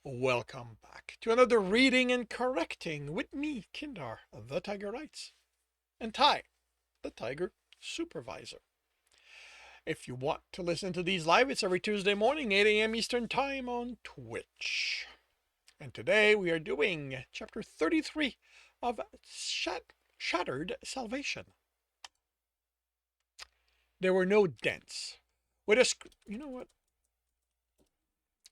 Welcome back to another reading and correcting with me, Kindar, the Tiger Writes, and Ty, the Tiger Supervisor. If you want to listen to these live, it's every Tuesday morning, 8 a.m. Eastern Time on Twitch. And today we are doing chapter 33 of Shattered Salvation. There were no dents. You know what?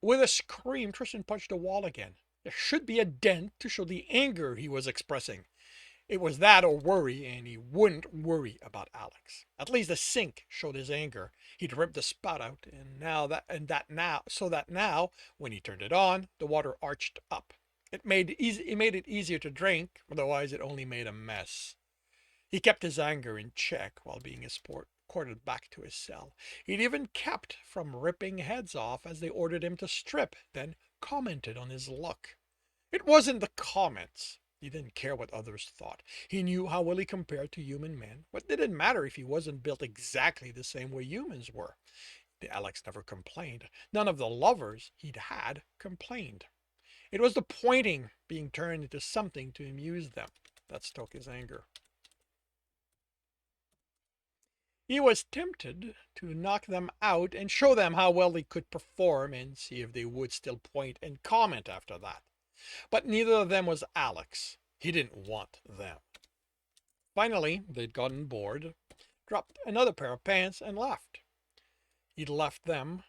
With a scream, Tristan punched the wall again. There should be a dent to show the anger he was expressing. It was that or worry, and he wouldn't worry about Alex. At least the sink showed his anger. He'd ripped the spout out, so that now, when he turned it on, the water arched up. It made it easier to drink, otherwise it only made a mess. He kept his anger in check while being escorted back to his cell. He'd even kept from ripping heads off as they ordered him to strip, then commented on his luck. It wasn't the comments. He didn't care what others thought. He knew how well he compared to human men. What did it matter if he wasn't built exactly the same way humans were? Alex never complained. None of the lovers he'd had complained. It was the pointing being turned into something to amuse them that stoked his anger. He was tempted to knock them out and show them how well they could perform and see if they would still point and comment after that. But neither of them was Alex. He didn't want them. Finally, they'd gotten bored, dropped another pair of pants, and left. He'd left them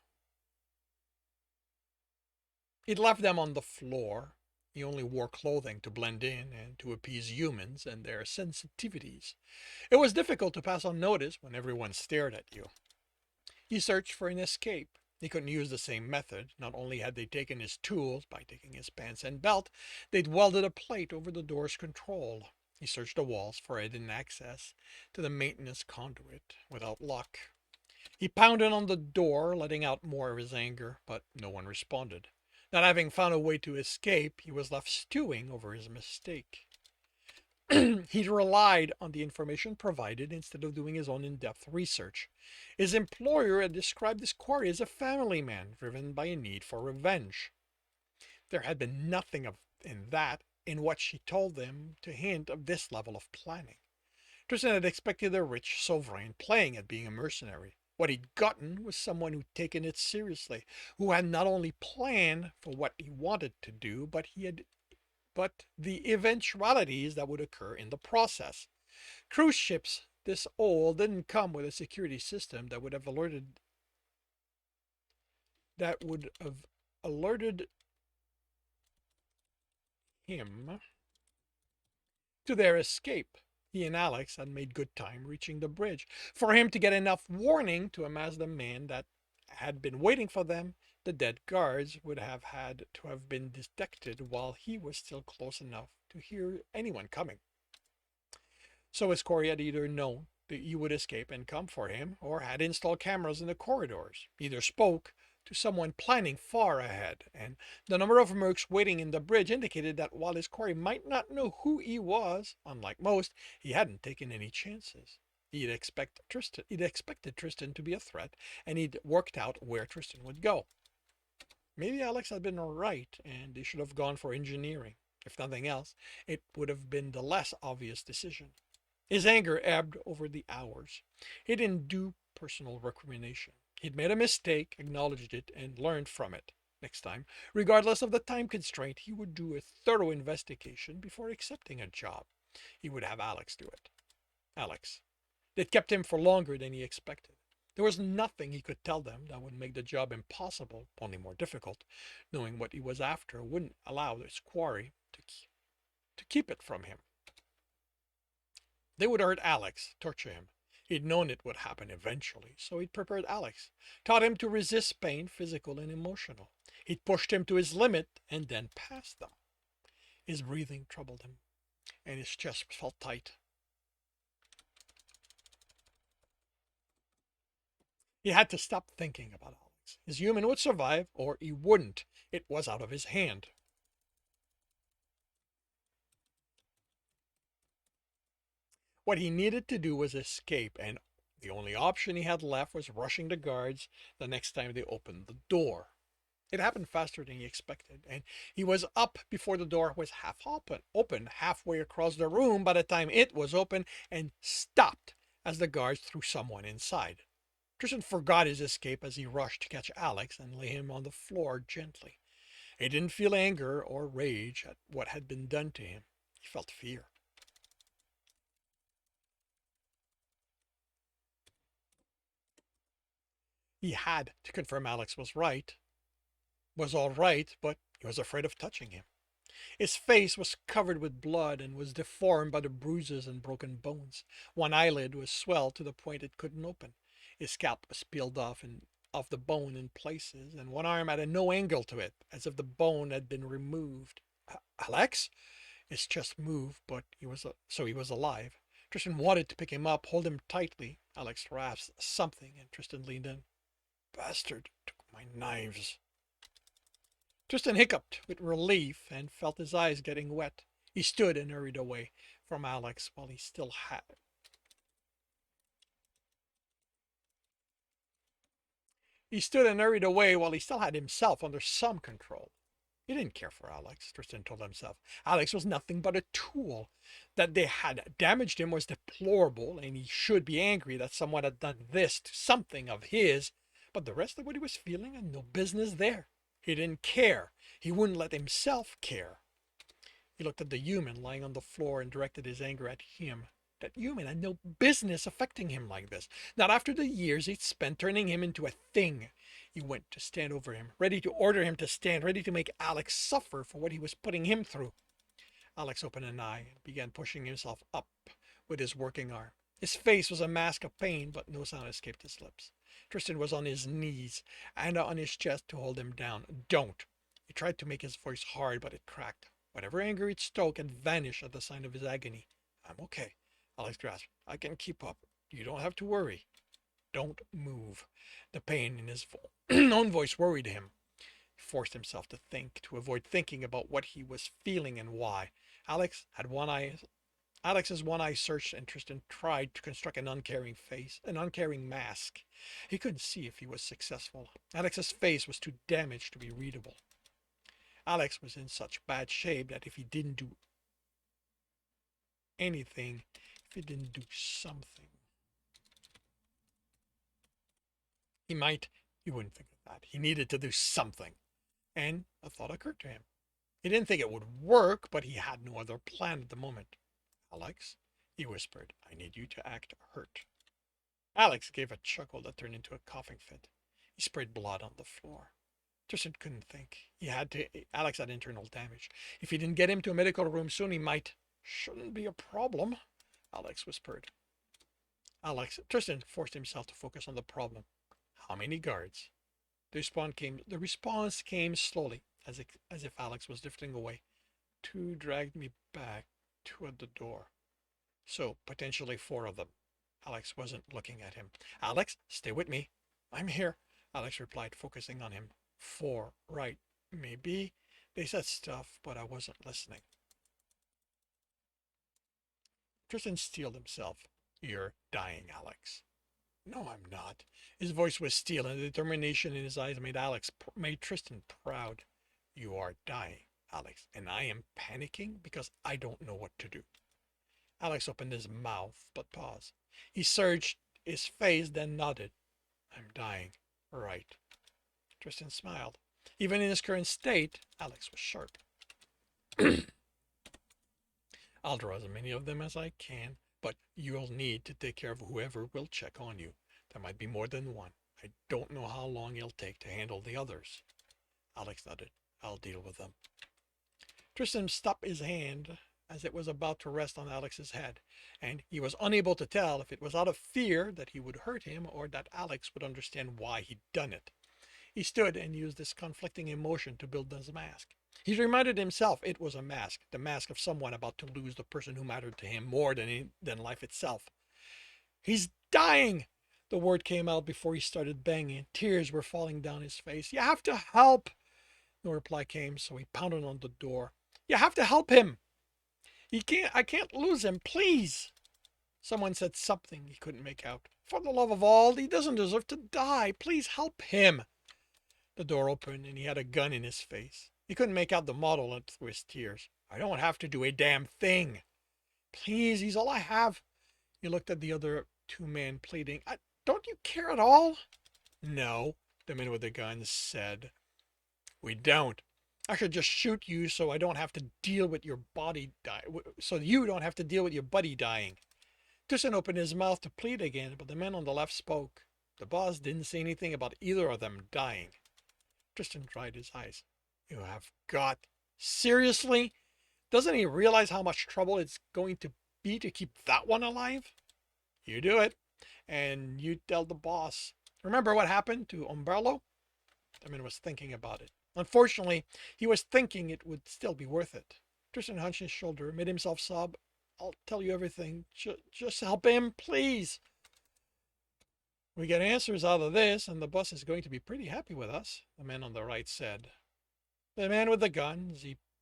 on the floor. He only wore clothing to blend in and to appease humans and their sensitivities. It was difficult to pass unnoticed when everyone stared at you. He searched for an escape. He couldn't use the same method. Not only had they taken his tools by taking his pants and belt, they'd welded a plate over the door's control. He searched the walls for hidden access to the maintenance conduit without luck. He pounded on the door, letting out more of his anger, but no one responded. Not having found a way to escape, he was left stewing over his mistake. He relied on the information provided instead of doing his own in-depth research. His employer had described this quarry as a family man driven by a need for revenge. There had been nothing in what she told them to hint of this level of planning. Tristan had expected a rich sovereign playing at being a mercenary. What he'd gotten was someone who'd taken it seriously, who had not only planned for what he wanted to do, but the eventualities that would occur in the process. Cruise ships this old didn't come with a security system that would have alerted him to their escape. He and Alex had made good time reaching the bridge. For him to get enough warning to amass the men that had been waiting for them, the dead guards would have had to have been detected while he was still close enough to hear anyone coming. So his quarry had either known that he would escape and come for him, or had installed cameras in the corridors. Either spoke to someone planning far ahead, and the number of mercs waiting in the bridge indicated that while his quarry might not know who he was, unlike most, he hadn't taken any chances. He'd expected Tristan to be a threat, and he'd worked out where Tristan would go. Maybe Alex had been right, and they should have gone for engineering. If nothing else, it would have been the less obvious decision. His anger ebbed over the hours. He didn't do personal recrimination. He'd made a mistake, acknowledged it, and learned from it. Next time, regardless of the time constraint, he would do a thorough investigation before accepting a job. He would have Alex do it. Alex. They'd kept him for longer than he expected. There was nothing he could tell them that would make the job impossible, only more difficult. Knowing what he was after wouldn't allow his quarry to keep it from him. They would hurt Alex, torture him. He'd known it would happen eventually, so he'd prepared Alex, taught him to resist pain, physical and emotional. He'd pushed him to his limit and then passed them. His breathing troubled him, and his chest felt tight. He had to stop thinking about Alex. His human would survive, or he wouldn't. It was out of his hand. What he needed to do was escape, and the only option he had left was rushing the guards the next time they opened the door. It happened faster than he expected, and he was up before the door was half open halfway across the room by the time it was open and stopped as the guards threw someone inside. Tristan forgot his escape as he rushed to catch Alex and lay him on the floor gently. He didn't feel anger or rage at what had been done to him. He felt fear. He had to confirm Alex was all right, but he was afraid of touching him. His face was covered with blood and was deformed by the bruises and broken bones. One eyelid was swelled to the point it couldn't open. His scalp was peeled off the bone in places, and one arm had a no angle to it, as if the bone had been removed. Alex? His chest moved, but he was alive. Tristan wanted to pick him up, hold him tightly. Alex rasped something, and Tristan leaned in. Bastard took my knives. Tristan hiccuped with relief and felt his eyes getting wet. He stood and hurried away from Alex while he still had. He stood and hurried away while he still had himself under some control. He didn't care for Alex, Tristan told himself. Alex was nothing but a tool. That they had damaged him was deplorable, and he should be angry that someone had done this to something of his, but the rest of what he was feeling had no business there. He didn't care. He wouldn't let himself care. He looked at the human lying on the floor and directed his anger at him. That human had no business affecting him like this. Not after the years he'd spent turning him into a thing. He went to stand over him, ready to order him to stand, ready to make Alex suffer for what he was putting him through. Alex opened an eye and began pushing himself up with his working arm. His face was a mask of pain, but no sound escaped his lips. Tristan was on his knees and on his chest to hold him down. Don't. He tried to make his voice hard, but it cracked. Whatever anger it stoked had vanished at the sign of his agony. I'm okay, Alex grasped. I can keep up. You don't have to worry. Don't move. The pain in his own voice worried him. He forced himself to think, to avoid thinking about what he was feeling and why. Alex's one eye searched, and Tristan tried to construct an uncaring face, an uncaring mask. He couldn't see if he was successful. Alex's face was too damaged to be readable. Alex was in such bad shape that if he didn't do anything, if he didn't do something, he wouldn't think of that. He needed to do something. And a thought occurred to him. He didn't think it would work, but he had no other plan at the moment. Alex, he whispered, I need you to act hurt. Alex gave a chuckle that turned into a coughing fit. He sprayed blood on the floor. Tristan couldn't think. Alex had internal damage. If he didn't get him to a medical room soon, he might. Shouldn't be a problem, Alex whispered. Tristan forced himself to focus on the problem. How many guards? The response came slowly, as if Alex was drifting away. Two dragged me back, two at the door. So, potentially four of them. Alex wasn't looking at him. Alex, stay with me. I'm here, Alex replied, focusing on him. Four, right. Maybe they said stuff, but I wasn't listening. Tristan steeled himself. You're dying, Alex. No, I'm not. His voice was steel, and the determination in his eyes made Tristan proud. You are dying, Alex, and I am panicking because I don't know what to do. Alex opened his mouth, but paused. He searched his face, then nodded. I'm dying. Right. Tristan smiled. Even in his current state, Alex was sharp. I'll draw as many of them as I can, but you'll need to take care of whoever will check on you. There might be more than one. I don't know how long it'll take to handle the others. Alex nodded. I'll deal with them. Tristan stopped his hand as it was about to rest on Alex's head, and he was unable to tell if it was out of fear that he would hurt him or that Alex would understand why he'd done it. He stood and used this conflicting emotion to build his mask. He reminded himself it was a mask, the mask of someone about to lose the person who mattered to him more than life itself. He's dying! The word came out before he started banging. Tears were falling down his face. You have to help! No reply came, so he pounded on the door. You have to help him! I can't lose him, please! Someone said something he couldn't make out. For the love of all, he doesn't deserve to die. Please help him! The door opened and he had a gun in his face. He couldn't make out the model through his tears. I don't have to do a damn thing. Please, he's all I have. He looked at the other two men, pleading. Don't you care at all? No, the man with the gun said. We don't. I should just shoot you so I don't have to deal with your body so you don't have to deal with your buddy dying. Tristan opened his mouth to plead again, but the man on the left spoke. The boss didn't say anything about either of them dying. Tristan dried his eyes. You have got... Seriously? Doesn't he realize how much trouble it's going to be to keep that one alive? You do it, and you tell the boss. Remember what happened to Umbrello? The man was thinking about it. Unfortunately, he was thinking it would still be worth it. Tristan hunched his shoulder, made himself sob. I'll tell you everything. Just help him, please. We get answers out of this, and the boss is going to be pretty happy with us, the man on the right said. The man with the gun,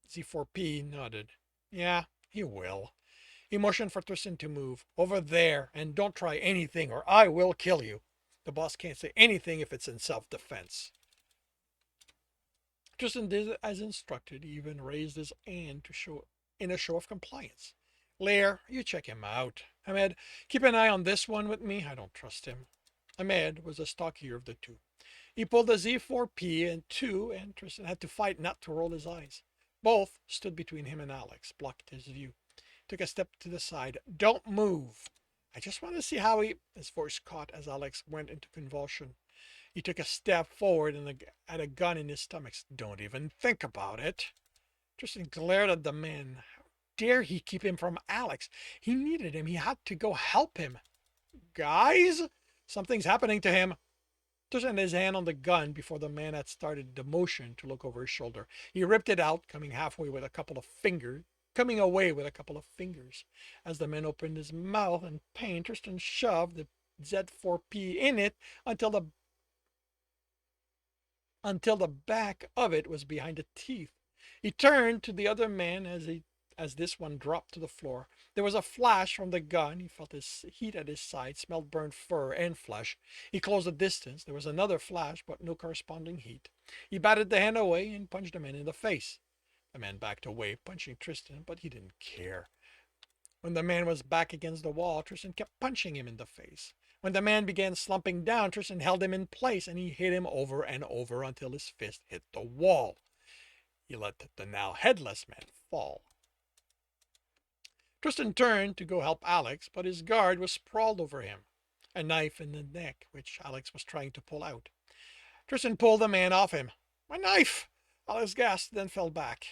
Z4P, nodded. Yeah, he will. He motioned for Tristan to move. Over there, and don't try anything or I will kill you. The boss can't say anything if it's in self-defense. Tristan did as instructed. He even raised his hand to show in a show of compliance. Lair, you check him out. Ahmed, keep an eye on this one with me. I don't trust him. Ahmed was the stockier of the two. He pulled the Z4P and Tristan had to fight not to roll his eyes. Both stood between him and Alex, blocked his view. Took a step to the side. Don't move. I just want to see how he... His voice caught as Alex went into convulsion. He took a step forward and had a gun in his stomach. Don't even think about it. Tristan glared at the man. How dare he keep him from Alex? He needed him. He had to go help him. Guys, something's happening to him. Tristan had his hand on the gun before the man had started the motion to look over his shoulder. He ripped it out, coming away with a couple of fingers. As the man opened his mouth in pain, Tristan shoved the Z4P in it until the back of it was behind the teeth. He turned to the other man as this one dropped to the floor. There was a flash from the gun. He felt his heat at his side, smelled burnt fur and flesh. He closed the distance. There was another flash, but no corresponding heat. He batted the hand away and punched the man in the face. The man backed away, punching Tristan, but he didn't care. When the man was back against the wall, Tristan kept punching him in the face. When the man began slumping down, Tristan held him in place, and he hit him over and over until his fist hit the wall. He let the now headless man fall. Tristan turned to go help Alex, but his guard was sprawled over him, a knife in the neck, which Alex was trying to pull out. Tristan pulled the man off him. My knife! Alex gasped, then fell back.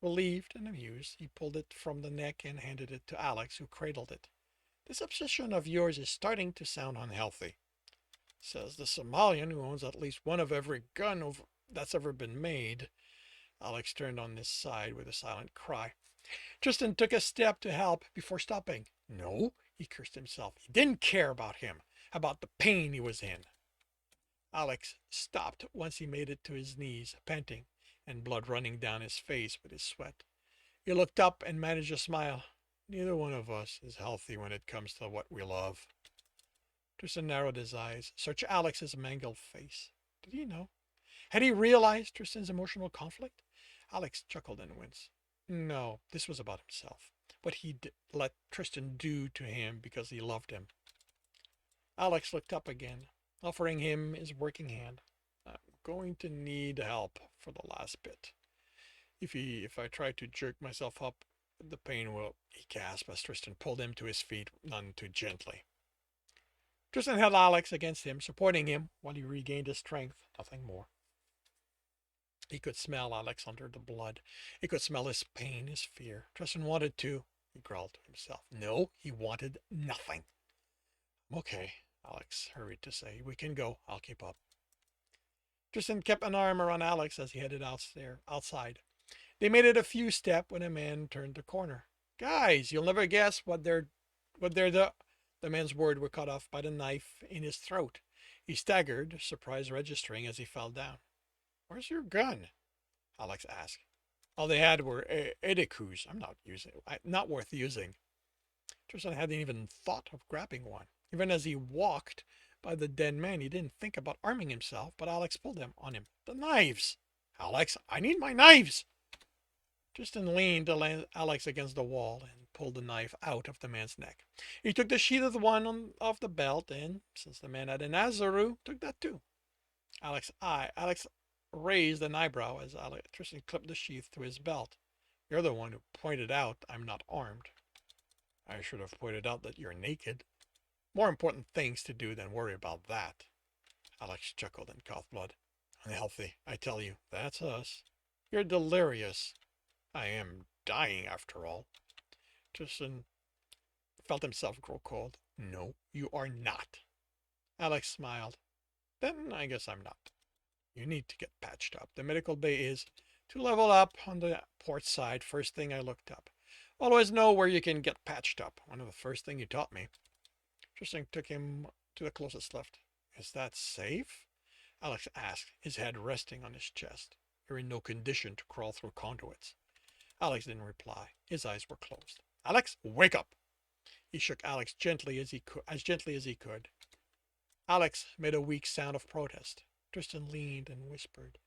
Relieved and amused, he pulled it from the neck and handed it to Alex, who cradled it. This obsession of yours is starting to sound unhealthy, says the Somalian who owns at least one of every gun that's ever been made. Alex turned on his side with a silent cry. Tristan took a step to help before stopping. No, he cursed himself. He didn't care about him, about the pain he was in. Alex stopped once he made it to his knees, panting, and blood running down his face with his sweat. He looked up and managed a smile. Neither one of us is healthy when it comes to what we love. Tristan narrowed his eyes, searched Alex's mangled face. Did he know? Had he realized Tristan's emotional conflict? Alex chuckled and winced. No, this was about himself. What he'd let Tristan do to him because he loved him. Alex looked up again, offering him his working hand. I'm going to need help for the last bit. If I try to jerk myself up, the pain will... He gasped as Tristan pulled him to his feet, none too gently. Tristan held Alex against him, supporting him while he regained his strength, nothing more. He could smell Alex under the blood. He could smell his pain, his fear. Tristan wanted to, he growled to himself. No, he wanted nothing. Okay, Alex hurried to say. We can go. I'll keep up. Tristan kept an arm around Alex as he headed outside. They made it a few steps when a man turned the corner. Guys, you'll never guess what they're the... The man's words were cut off by the knife in his throat. He staggered, surprise registering as he fell down. Where's your gun? Alex asked. All they had were edicus. Not worth using. Tristan hadn't even thought of grabbing one. Even as he walked by the dead man, he didn't think about arming himself, but Alex pulled them on him. The knives! Alex, I need my knives! Tristan leaned Alex against the wall and pulled the knife out of the man's neck. He took the sheath of the one off the belt, and since the man had an Azaru, took that too. Alex raised an eyebrow as Tristan clipped the sheath to his belt. You're the one who pointed out I'm not armed. I should have pointed out that you're naked. More important things to do than worry about that. Alex chuckled and coughed blood. Unhealthy, I tell you. That's us. You're delirious. I am dying, after all. Tristan felt himself grow cold. No, you are not. Alex smiled. Then I guess I'm not. You need to get patched up. The medical bay is to level up on the port side. First thing I looked up. Always know where you can get patched up. One of the first things you taught me. Tristan took him to the closest lift. Is that safe? Alex asked, his head resting on his chest. You're in no condition to crawl through conduits. Alex didn't reply. His eyes were closed. Alex, wake up! He shook Alex gently as he could. Alex made a weak sound of protest. Tristan leaned and whispered,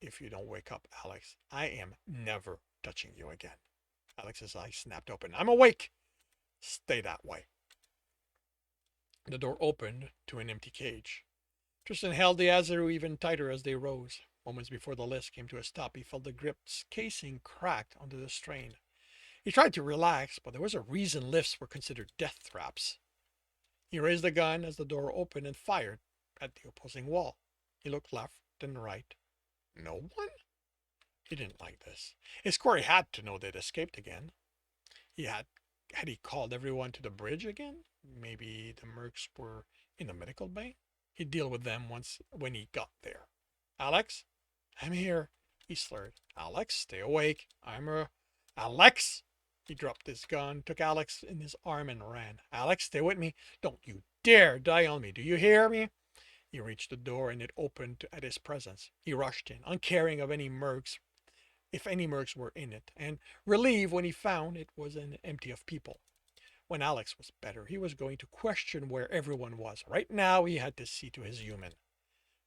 If you don't wake up, Alex, I am never touching you again. Alex's eyes snapped open. I'm awake! Stay that way. The door opened to an empty cage. Tristan held the Azaru even tighter as they rose. Moments before the lift came to a stop, he felt the grip's casing cracked under the strain. He tried to relax, but there was a reason lifts were considered death traps. He raised the gun as the door opened and fired at the opposing wall. He looked left and right. No one? He didn't like this. His quarry had to know they'd escaped again. Had he called everyone to the bridge again? Maybe the mercs were in the medical bay? He'd deal with them when he got there. Alex? I'm here, he slurred. Alex, stay awake. Alex! He dropped his gun, took Alex in his arm and ran. Alex, stay with me. Don't you dare die on me. Do you hear me? He reached the door and it opened at his presence. He rushed in, uncaring of any mercs, if any mercs were in it, and relieved when he found it was empty of people. When Alex was better, he was going to question where everyone was. Right now, he had to see to his human.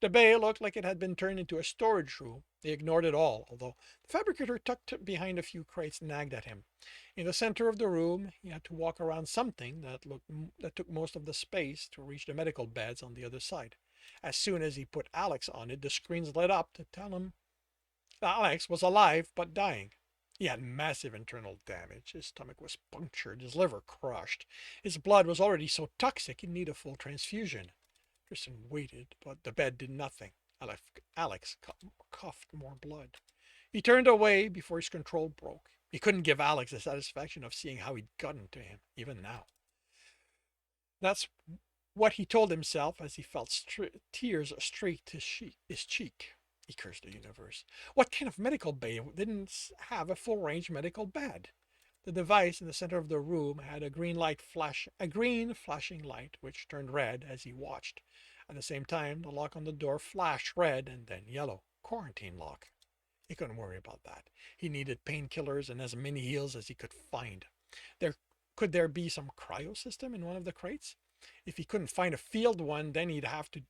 The bay looked like it had been turned into a storage room. He ignored it all, although the fabricator tucked behind a few crates nagged at him. In the center of the room, he had to walk around something that took most of the space to reach the medical beds on the other side. As soon as he put Alex on it, the screens lit up to tell him that Alex was alive but dying. He had massive internal damage. His stomach was punctured, his liver crushed. His blood was already so toxic he'd need a full transfusion. Tristan waited, but the bed did nothing. Alex coughed more blood. He turned away before his control broke. He couldn't give Alex the satisfaction of seeing how he'd gotten to him, even now. That's what he told himself as he felt tears streaked his cheek. He cursed the universe. What kind of medical bay didn't have a full-range medical bed? The device in the center of the room had a green flashing light, which turned red as he watched. At the same time, the lock on the door flashed red and then yellow. Quarantine lock. He couldn't worry about that. He needed painkillers and as many heals as he could find. Could there be some cryo system in one of the crates? If he couldn't find a field one, then he'd have to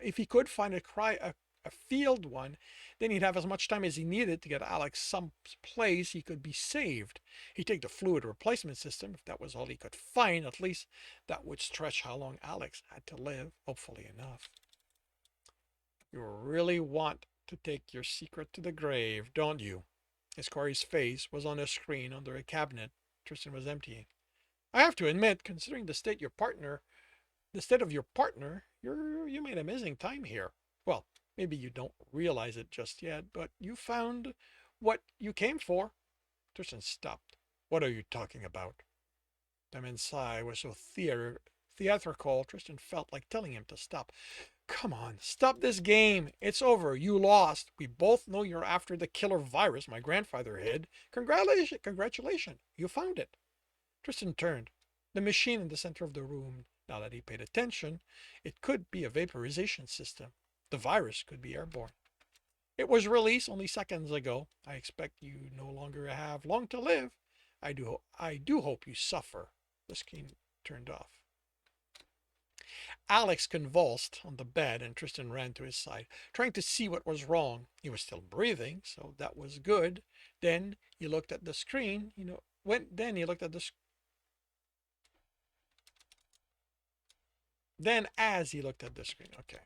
if he could find a field one, then he'd have as much time as he needed to get Alex some place he could be saved. He'd take the fluid replacement system if that was all he could find. At least that would stretch how long Alex had to live, hopefully enough. You really want to take your secret to the grave, don't you? His quarry's face was on a screen under a cabinet Tristan was emptying. I have to admit, considering the state of your partner, you made amazing time here. Well, maybe you don't realize it just yet, but you found what you came for. Tristan stopped. What are you talking about? The man's sigh was so theatrical, Tristan felt like telling him to stop. Come on, stop this game. It's over. You lost. We both know you're after the killer virus my grandfather hid. Congratulations. You found it. Tristan turned. The machine in the center of the room, now that he paid attention, it could be a vaporization system. The virus could be airborne. It was released only seconds ago. I expect you no longer have long to live. I do hope you suffer. The screen turned off. Alex convulsed on the bed and Tristan ran to his side, trying to see what was wrong. He was still breathing, so that was good. Then he looked at the screen, then he looked at the then as he looked at the screen, okay.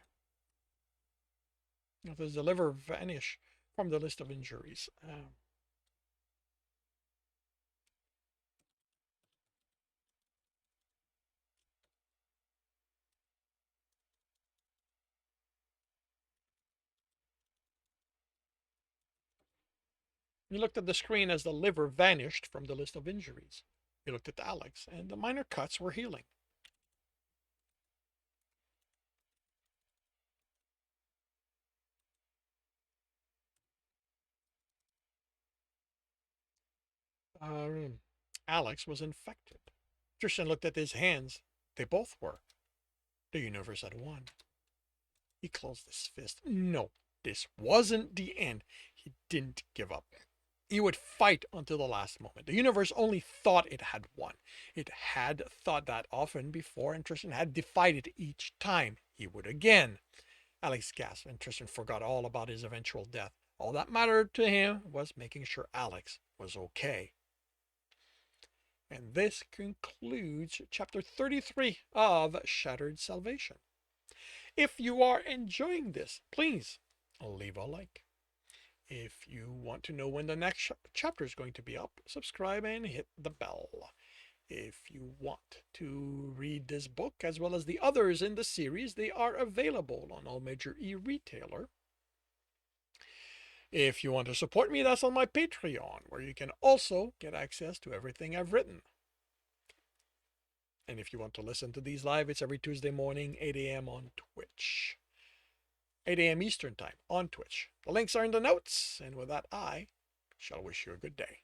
Does the liver vanish from the list of injuries? He looked at the screen as the liver vanished from the list of injuries. He looked at Alex, and the minor cuts were healing. Uh, Alex was infected. Tristan looked at his hands. They both were. The universe had won. He closed his fist. No, this wasn't the end. He didn't give up. He would fight until the last moment. The universe only thought it had won. It had thought that often before, and Tristan had defied it each time. He would again. Alex gasped, and Tristan forgot all about his eventual death. All that mattered to him was making sure Alex was okay. And this concludes chapter 33 of Shattered Salvation. If you are enjoying this, please leave a like. If you want to know when the next chapter is going to be up, subscribe and hit the bell. If you want to read this book as well as the others in the series, they are available on all major e-retailer. If you want to support me, that's on my Patreon, where you can also get access to everything I've written. And if you want to listen to these live, it's every Tuesday morning, 8 a.m. on Twitch. 8 a.m. Eastern Time on Twitch. The links are in the notes, and with that, I shall wish you a good day.